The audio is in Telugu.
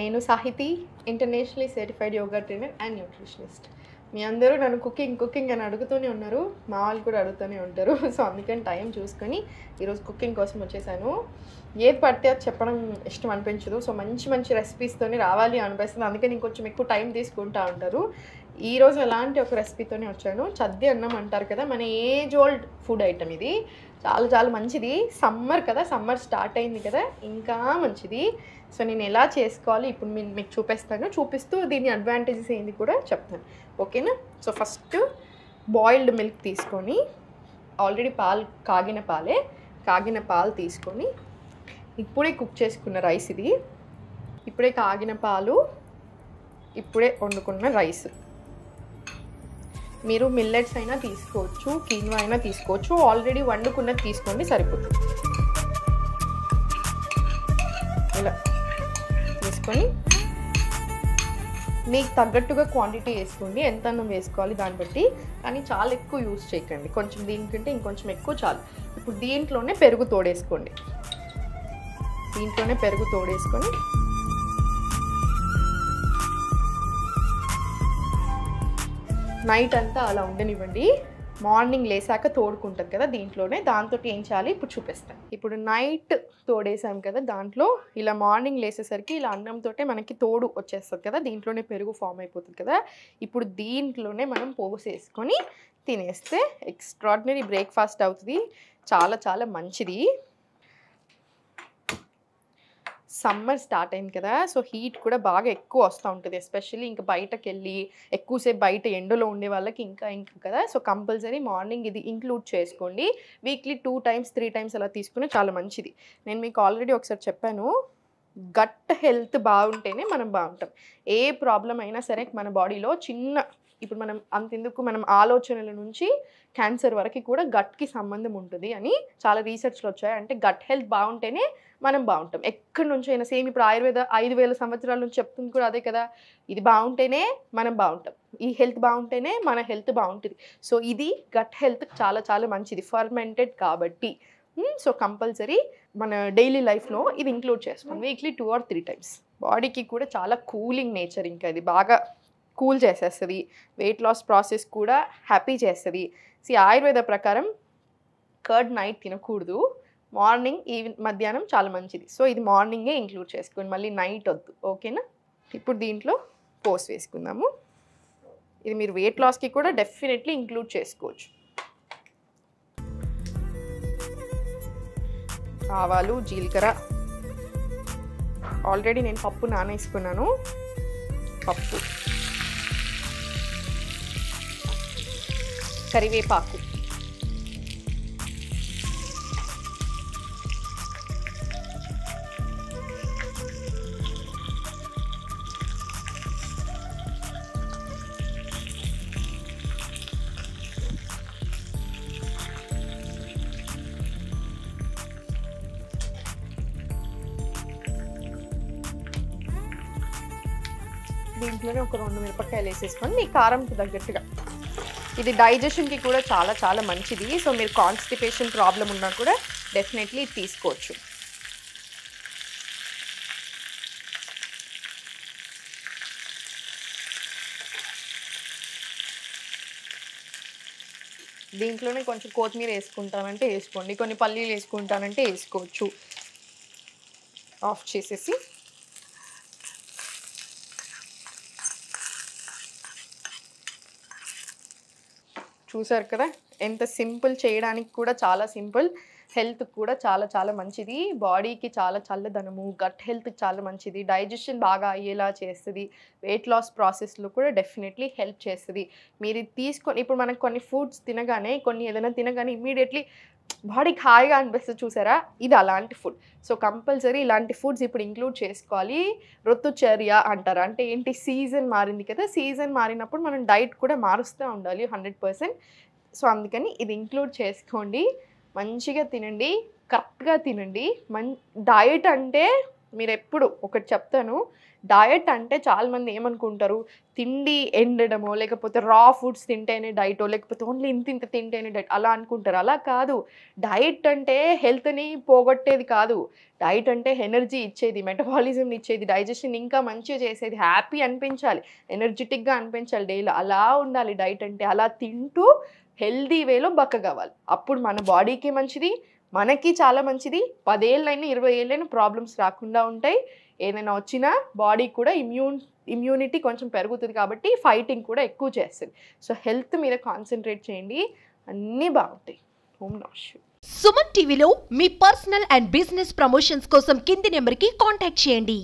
నేను Sahiti, internationally certified yoga trainer and nutritionist. మీ అందరూ నన్ను కుకింగ్ అని అడుగుతూనే ఉన్నారు, మా వాళ్ళు కూడా అడుగుతూనే ఉంటారు. సో అందుకని టైం చూసుకొని ఈరోజు కుకింగ్ కోసం వచ్చేసాను. ఏది పడితే అది చెప్పడం ఇష్టం అనిపించదు. సో మంచి రెసిపీస్తోనే రావాలి అనిపిస్తుంది. అందుకని ఇంకొంచెం ఎక్కువ టైం తీసుకుంటూ ఉంటారు. ఈరోజు అలాంటి ఒక రెసిపీతోనే వచ్చాను. చద్ది అన్నం అంటారు కదా, మన ఏజ్ ఓల్డ్ ఫుడ్ ఐటమ్ ఇది. చాలా మంచిది. సమ్మర్ కదా, సమ్మర్ స్టార్ట్ అయింది కదా, ఇంకా మంచిది. సో నేను ఎలా చేసుకోవాలి ఇప్పుడు మీకు చూపిస్తూ దీని అడ్వాంటేజెస్ ఏంది కూడా చెప్తాను, ఓకేనా? సో ఫస్ట్ బాయిల్డ్ మిల్క్ తీసుకొని, ఆల్రెడీ కాగిన పాలు తీసుకొని, ఇప్పుడే కుక్ చేసుకున్న రైస్ ఇది, ఇప్పుడే కాగిన పాలు, ఇప్పుడే వండుకున్న రైస్. మీరు మిల్లెట్స్ అయినా తీసుకోవచ్చు, కీన్వా అయినా తీసుకోవచ్చు, ఆల్రెడీ వండుకున్నది తీసుకోండి సరిపోతుంది. ఇలా తీసుకొని మీకు తగ్గట్టుగా క్వాంటిటీ వేసుకోండి, ఎంత అన్నం వేసుకోవాలి దాన్ని బట్టి. కానీ చాలా ఎక్కువ యూజ్ చేయకండి, కొంచెం దీనికంటే ఇంకొంచెం ఎక్కువ చాలు. ఇప్పుడు దీంట్లోనే పెరుగు తోడేసుకోండి. నైట్ అంతా అలా ఉండనివ్వండి. మార్నింగ్ లేసాక తోడుకుంటుంది కదా దీంట్లోనే, దాంతో ఏం చేయాలి ఇప్పుడు చూపిస్తాను. ఇప్పుడు నైట్ తోడేసాం కదా దాంట్లో, ఇలా మార్నింగ్ లేసేసరికి ఇలా అన్నంతో మనకి తోడు వచ్చేస్తుంది కదా, దీంట్లోనే పెరుగు ఫామ్ అయిపోతుంది కదా. ఇప్పుడు దీంట్లోనే మనం పోసేసుకొని తినేస్తే ఎక్స్ట్రాడినరీ బ్రేక్ఫాస్ట్ అవుతుంది. చాలా మంచిది. సమ్మర్ స్టార్ట్ అయింది కదా, సో హీట్ కూడా బాగా ఎక్కువ వస్తూ ఉంటుంది. ఎస్పెషల్లీ ఇంకా బయటకు వెళ్ళి ఎక్కువసేపు బయట ఎండలో ఉండే వాళ్ళకి ఇంకా కదా. సో కంపల్సరీ మార్నింగ్ ఇది ఇంక్లూడ్ చేసుకోండి. వీక్లీ 2 times 3 times అలా తీసుకుని చాలా మంచిది. నేను మీకు ఆల్రెడీ ఒకసారి చెప్పాను, గట్ హెల్త్ బాగుంటేనే మనం బాగుంటాం. ఏ ప్రాబ్లం అయినా సరే మన బాడీలో ఇప్పుడు మనం అంతెందుకు, మనం ఆలోచనల నుంచి క్యాన్సర్ వరకు కూడా గట్కి సంబంధం ఉంటుంది అని చాలా రీసెర్చ్లు వచ్చాయి. అంటే గట్ హెల్త్ బాగుంటేనే మనం బాగుంటాం. ఎక్కడి నుంచి అయినా సేమ్ ఇప్పుడు ఆయుర్వేద 5000 సంవత్సరాల నుంచి చెప్తుంది కూడా అదే కదా. ఇది బాగుంటేనే మనం బాగుంటాం, ఈ హెల్త్ బాగుంటేనే మన హెల్త్ బాగుంటుంది. సో ఇది గట్ హెల్త్ చాలా మంచిది, ఫర్మెంటెడ్ కాబట్టి. సో కంపల్సరీ మన డైలీ లైఫ్లో ఇది ఇంక్లూడ్ చేసుకోండి, వీక్లీ 2 or 3 times. బాడీకి కూడా చాలా కూలింగ్ నేచర్, ఇంకా ఇది బాగా కూల్ చేసేస్తుంది. వెయిట్ లాస్ ప్రాసెస్ కూడా హ్యాపీ చేస్తుంది. ఆయుర్వేద ప్రకారం కర్డ్ నైట్ తినకూడదు, మార్నింగ్ మధ్యాహ్నం చాలా మంచిది. సో ఇది మార్నింగే ఇంక్లూడ్ చేసుకోండి, మళ్ళీ నైట్ వద్దు, ఓకేనా? ఇప్పుడు దీంట్లో పోసి వేసుకుందాము. ఇది మీరు వెయిట్ లాస్కి కూడా డెఫినెట్లీ ఇంక్లూడ్ చేసుకోవచ్చు. ఆవాలు, జీలకర్ర, ఆల్రెడీ నేను పప్పు నానేసుకున్నాను. పప్పు, కరివేపాకు, దీంట్లోనే ఒక 2 మిరపకాయలు వేసేసుకొని మీ కారంకి తగ్గట్టుగా. ఇది డైజెషన్కి కూడా చాలా మంచిది. సో మీరు కాన్స్టిపేషన్ ప్రాబ్లం ఉన్నా కూడా డెఫినెట్లీ తీసుకోవచ్చు. దీంట్లోనే కొంచెం కొత్తిమీర వేసుకుంటానంటే వేసుకోండి, కొన్ని పల్లీలు వేసుకుంటానంటే వేసుకోవచ్చు. ఆఫ్ చేసేసి చూసారు కదా ఎంత సింపుల్, చేయడానికి కూడా చాలా సింపుల్, హెల్త్ కూడా చాలా మంచిది. బాడీకి చాలా చల్లదనము, గట్ హెల్త్ చాలా మంచిది, డైజెషన్ బాగా అయ్యేలా చేస్తుంది, వెయిట్ లాస్ ప్రాసెస్లో కూడా డెఫినెట్లీ హెల్ప్ చేస్తుంది. మీరు తీసుకొని ఇప్పుడు మనకు కొన్ని ఫుడ్స్ తినగానే, ఏదైనా తినగానే ఇమీడియట్లీ బాడీకి హాయిగా అనిపిస్తుంది చూసారా, ఇది అలాంటి ఫుడ్. సో కంపల్సరీ ఇలాంటి ఫుడ్స్ ఇప్పుడు ఇంక్లూడ్ చేసుకోవాలి. ఋతుచర్య అంటారు, అంటే ఏంటి, సీజన్ మారింది కదా, సీజన్ మారినప్పుడు మనం డైట్ కూడా మారుస్తూ ఉండాలి 100%. సో అందుకని ఇది ఇంక్లూడ్ చేసుకోండి, మంచిగా తినండి, కరెక్ట్గా తినండి. డైట్ అంటే మీరు ఎప్పుడు ఒకటి చెప్తాను, డయట్ అంటే చాలామంది ఏమనుకుంటారు, తిండి ఎండడమో లేకపోతే రా ఫుడ్స్ తింటేనే డైటో లేకపోతే ఓన్లీ ఇంత తింటేనే డైట్ అలా అనుకుంటారు. అలా కాదు. డైట్ అంటే హెల్త్ని పోగొట్టేది కాదు. డైట్ అంటే ఎనర్జీ ఇచ్చేది, మెటబాలిజంని ఇచ్చేది, డైజెషన్ ఇంకా మంచిగా చేసేది, హ్యాపీ అనిపించాలి, ఎనర్జెటిక్గా అనిపించాలి డైలీ, అలా ఉండాలి డైట్ అంటే. అలా తింటూ హెల్దీ వేలో బక్కగవ్వాలి. అప్పుడు మన బాడీకి మంచిది, మనకి చాలా మంచిది. 10 ఏళ్ళైనా 20 ఏళ్ళైనా ప్రాబ్లమ్స్ రాకుండా ఉంటాయి. ఏదైనా వచ్చినా బాడీ కూడా ఇమ్యూనిటీ కొంచెం పెరుగుతుంది కాబట్టి ఫైటింగ్ కూడా ఎక్కువ చేస్తుంది. సో హెల్త్ మీద కాన్సన్ట్రేట్ చేయండి, అన్నీ బాగుంటాయి. ఓం నమః శివాయ. సుమన్ టీవీలో మీ పర్సనల్ అండ్ బిజినెస్ ప్రమోషన్స్ కోసం కింది నెంబర్కి కాంటాక్ట్ చేయండి.